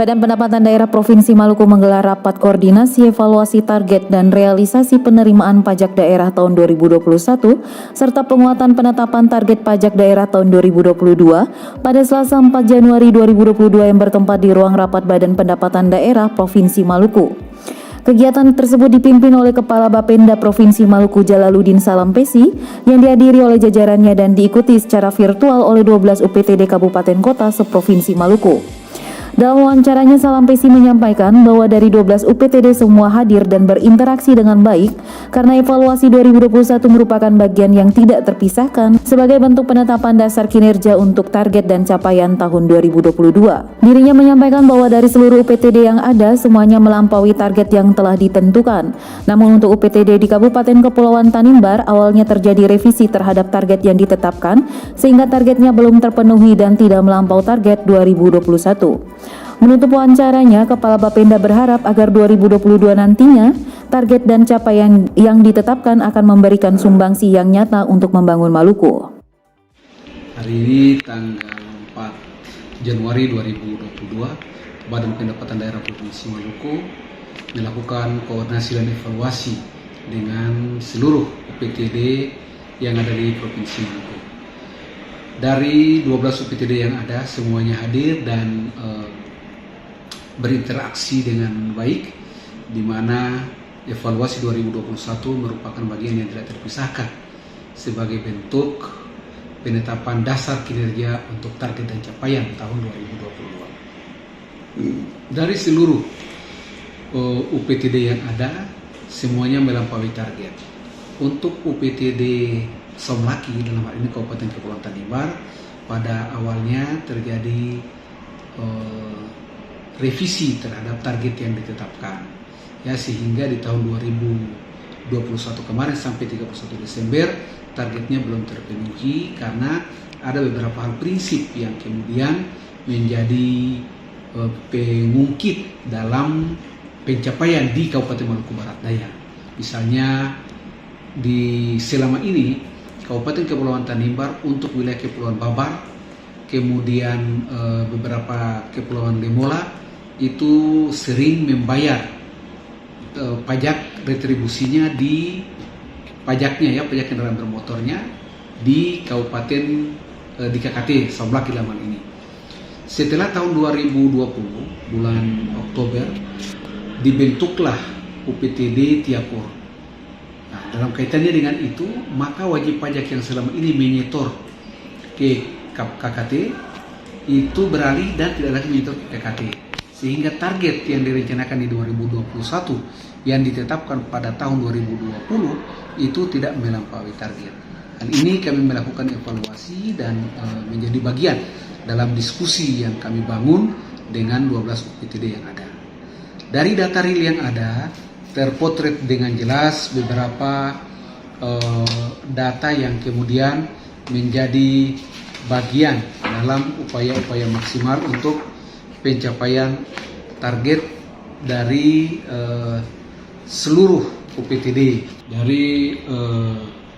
Badan Pendapatan Daerah Provinsi Maluku menggelar rapat koordinasi evaluasi target dan realisasi penerimaan pajak daerah tahun 2021 serta penguatan penetapan target pajak daerah tahun 2022 pada Selasa 4 Januari 2022 yang bertempat di ruang rapat Badan Pendapatan Daerah Provinsi Maluku. Kegiatan tersebut dipimpin oleh Kepala Bapenda Provinsi Maluku Jalaluddin Salampesi yang dihadiri oleh jajarannya dan diikuti secara virtual oleh 12 UPTD Kabupaten Kota seprovinsi Maluku. Dalam wawancaranya, Salampesi menyampaikan bahwa dari 12 UPTD semua hadir dan berinteraksi dengan baik karena evaluasi 2021 merupakan bagian yang tidak terpisahkan sebagai bentuk penetapan dasar kinerja untuk target dan capaian tahun 2022. Dirinya menyampaikan bahwa dari seluruh UPTD yang ada, semuanya melampaui target yang telah ditentukan. Namun untuk UPTD di Kabupaten Kepulauan Tanimbar, awalnya terjadi revisi terhadap target yang ditetapkan sehingga targetnya belum terpenuhi dan tidak melampaui target 2021. Menutup wawancaranya, Kepala Bapenda berharap agar 2022 nantinya target dan capaian yang ditetapkan akan memberikan sumbangsi yang nyata untuk membangun Maluku. Hari ini tanggal 4 Januari 2022, Badan Pendapatan Daerah Provinsi Maluku melakukan koordinasi dan evaluasi dengan seluruh UPTD yang ada di Provinsi Maluku. Dari 12 UPTD yang ada, semuanya hadir dan berinteraksi dengan baik, di mana evaluasi 2021 merupakan bagian yang tidak terpisahkan sebagai bentuk penetapan dasar kinerja untuk target dan capaian tahun 2022. Dari seluruh UPTD yang ada, semuanya melampaui target. Untuk UPTD Somlaki, dalam hal ini Kabupaten Kepulauan Tanimbar, pada awalnya terjadi revisi terhadap target yang ditetapkan, ya, sehingga di tahun 2021 kemarin sampai 31 Desember targetnya belum terpenuhi karena ada beberapa hal prinsip yang kemudian menjadi pengungkit dalam pencapaian di Kabupaten Maluku Barat Daya. Misalnya selama ini Kabupaten Kepulauan Tanimbar untuk wilayah Kepulauan Babar, kemudian beberapa Kepulauan Lemola itu sering membayar pajak retribusinya di pajaknya, pajak kendaraan bermotornya di Kabupaten di KKT Somlaki dalam ini. Setelah tahun 2020 bulan Oktober dibentuklah UPTD Tiapur. Nah, dalam kaitannya dengan itu, maka wajib pajak yang selama ini menyetor ke KKT itu beralih dan tidak lagi menyetor ke KKT. Sehingga target yang direncanakan di 2021 yang ditetapkan pada tahun 2020 itu tidak melampaui target. Dan ini kami melakukan evaluasi dan menjadi bagian dalam diskusi yang kami bangun dengan 12 UPTD yang ada. Dari data real yang ada, terpotret dengan jelas beberapa data yang kemudian menjadi bagian dalam upaya-upaya maksimal untuk pencapaian target dari seluruh UPTD. Dari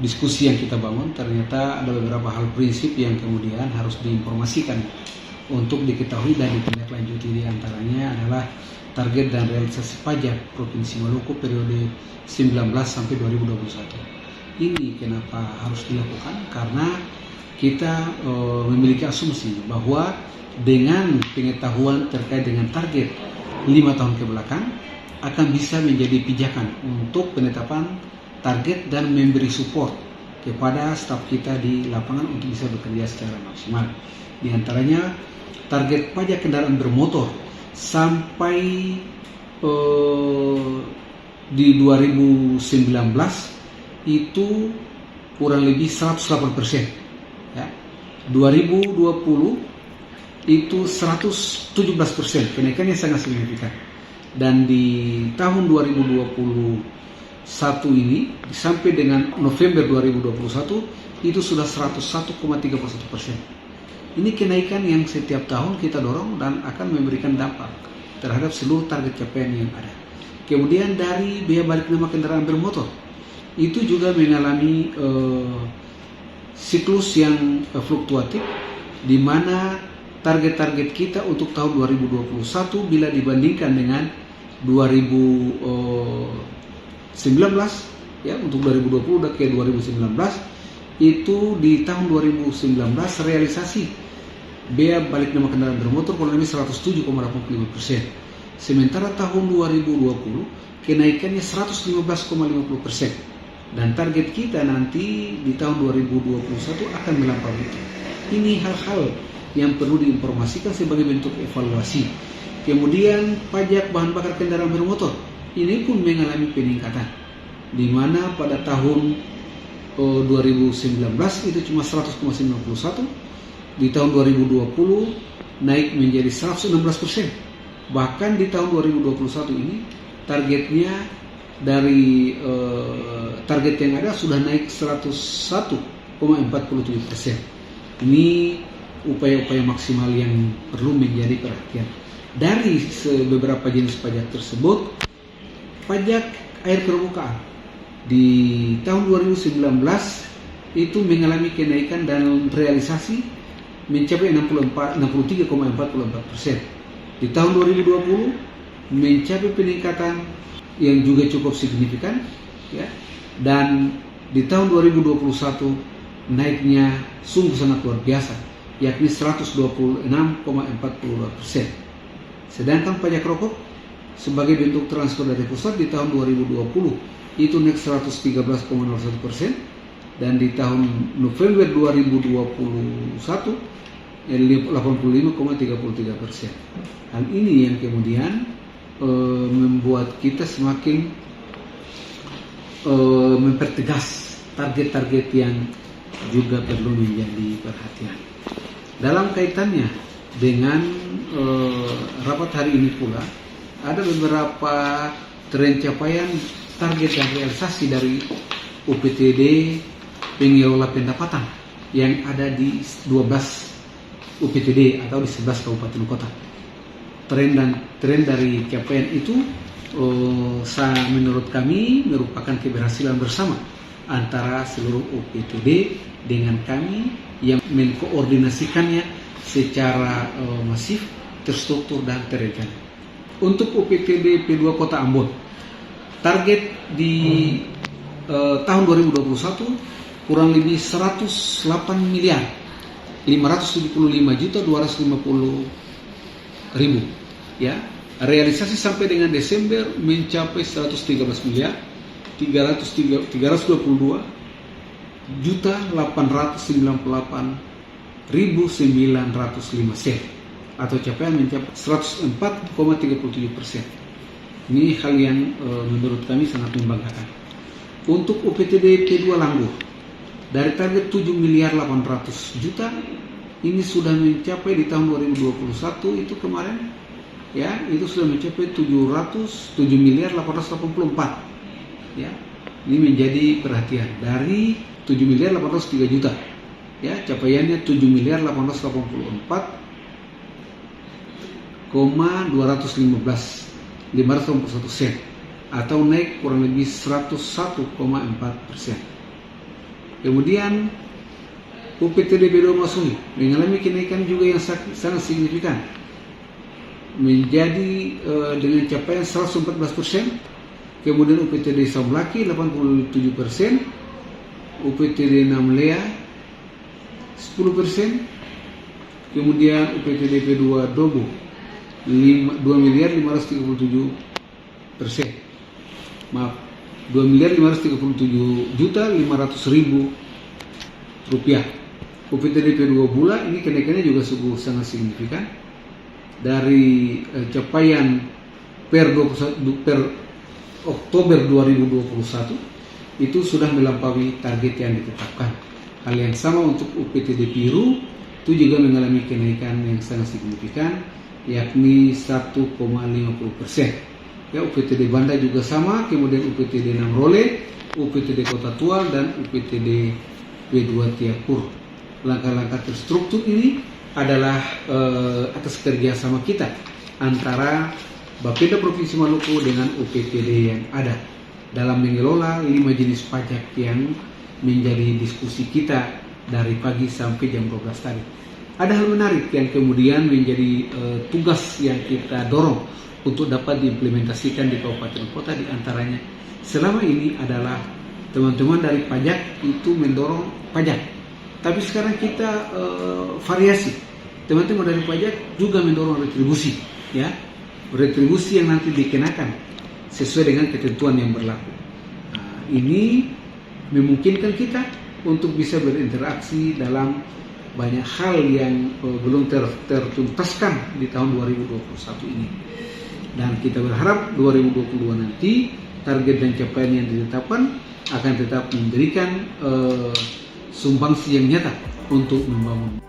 diskusi yang kita bangun, ternyata ada beberapa hal prinsip yang kemudian harus diinformasikan untuk diketahui dan ditindaklanjuti. Di antaranya adalah target dan realisasi pajak Provinsi Maluku periode 19 sampai 2021. Ini kenapa harus dilakukan? Karena kita memiliki asumsi bahwa dengan pengetahuan terkait dengan target 5 tahun ke belakang akan bisa menjadi pijakan untuk penetapan target dan memberi support kepada staf kita di lapangan untuk bisa bekerja secara maksimal. Di antaranya target pajak kendaraan bermotor sampai di 2019 itu kurang lebih 108%, ya. 2020 itu 117%, kenaikannya sangat signifikan. Dan di tahun 2021 ini sampai dengan November 2021 itu sudah 101,31%. Ini kenaikan yang setiap tahun kita dorong dan akan memberikan dampak terhadap seluruh target capaian yang ada. Kemudian dari biaya balik nama kendaraan bermotor itu juga mengalami siklus yang fluktuatif, di mana target-target kita untuk tahun 2021 bila dibandingkan dengan 2019 ya, untuk 2020 udah ke 2019, itu di tahun 2019 realisasi bea balik nama kendaraan bermotor kurang lebih 107,85%. Sementara tahun 2020 kenaikannya 115,50%. Dan target kita nanti di tahun 2021 akan melampaui itu. Ini hal-hal yang perlu diinformasikan sebagai bentuk evaluasi. Kemudian pajak bahan bakar kendaraan bermotor ini pun mengalami peningkatan, di mana pada tahun 2019 itu cuma 100,91, di tahun 2020 naik menjadi 116%. Bahkan di tahun 2021 ini targetnya dari target yang ada sudah naik 101,47%. Ini upaya-upaya maksimal yang perlu menjadi perhatian. Dari beberapa jenis pajak tersebut, pajak air permukaan di tahun 2019 itu mengalami kenaikan dan realisasi mencapai 63,44%. Di tahun 2020 mencapai peningkatan yang juga cukup signifikan, ya. Dan di tahun 2021 naiknya sungguh sangat luar biasa, yakni 126,42%. Sedangkan pajak rokok sebagai bentuk transfer dari pusat di tahun 2020 itu naik 113,01%, dan di tahun November 2021 85,33%. Hal ini yang kemudian membuat kita semakin mempertegas target-target yang juga perlu menjadi perhatian. Dalam kaitannya dengan rapat hari ini pula ada beberapa tren capaian target dan realisasi dari UPTD pengelola pendapatan yang ada di 12 UPTD atau di 11 kabupaten kota. Tren dari capaian itu menurut kami merupakan keberhasilan bersama antara seluruh UPTD dengan kami yang mengkoordinasikannya secara masif, terstruktur dan terencana. Untuk UPTD P2 Kota Ambon, target di tahun 2021 kurang lebih 108 miliar 575.250.000, ya. Realisasi sampai dengan Desember mencapai 113 miliar 322.898.905 sen, atau capaian mencapai 104,37%. Ini hal yang menurut kami sangat membanggakan. Untuk UPTD P2 Langgur, dari target 7 miliar 800 juta ini sudah mencapai di tahun 2021 itu kemarin, ya, itu sudah mencapai 7 miliar 884, ya. Ini menjadi perhatian dari 7 miliar 803 juta, ya, capaiannya 7 miliar 884,215.581 sen, atau naik kurang lebih 101,4%. Kemudian UPTD B2 Masui mengalami kenaikan juga yang sangat signifikan, menjadi dengan capaian 114%. Kemudian UPTD Sablaki 87%, UPTD Namlea 10%, kemudian UPTD P2 Dobo 2 miliar 537%. Maaf, 2 miliar 537 juta 500.000 rupiah. UPTD P2 Bula ini kenaikannya juga sungguh sangat signifikan, dari capaian per Oktober 2021 itu sudah melampaui target yang ditetapkan. Hal yang sama untuk UPTD Piru itu juga mengalami kenaikan yang sangat signifikan, yakni 1,50%. Ya, UPTD Banda juga sama, kemudian UPTD Namrole, UPTD Kota Tual, dan UPTD P2 Tiapur. Langkah-langkah terstruktur ini adalah atas kerjasama kita antara Bapeda Provinsi Maluku dengan UPTD yang ada dalam mengelola 5 jenis pajak yang menjadi diskusi kita dari pagi sampai jam 12 tadi. ada hal menarik yang kemudian menjadi tugas yang kita dorong untuk dapat diimplementasikan di kabupaten kota, di antaranya selama ini adalah teman-teman dari pajak itu mendorong pajak, tapi sekarang kita variasi, teman-teman dari pajak juga mendorong retribusi, ya, retribusi yang nanti dikenakan sesuai dengan ketentuan yang berlaku. Nah, ini memungkinkan kita untuk bisa berinteraksi dalam banyak hal yang belum tertuntaskan di tahun 2021 ini. Dan kita berharap 2022 nanti target dan capaian yang ditetapkan akan tetap memberikan sumbangsi yang nyata untuk membangun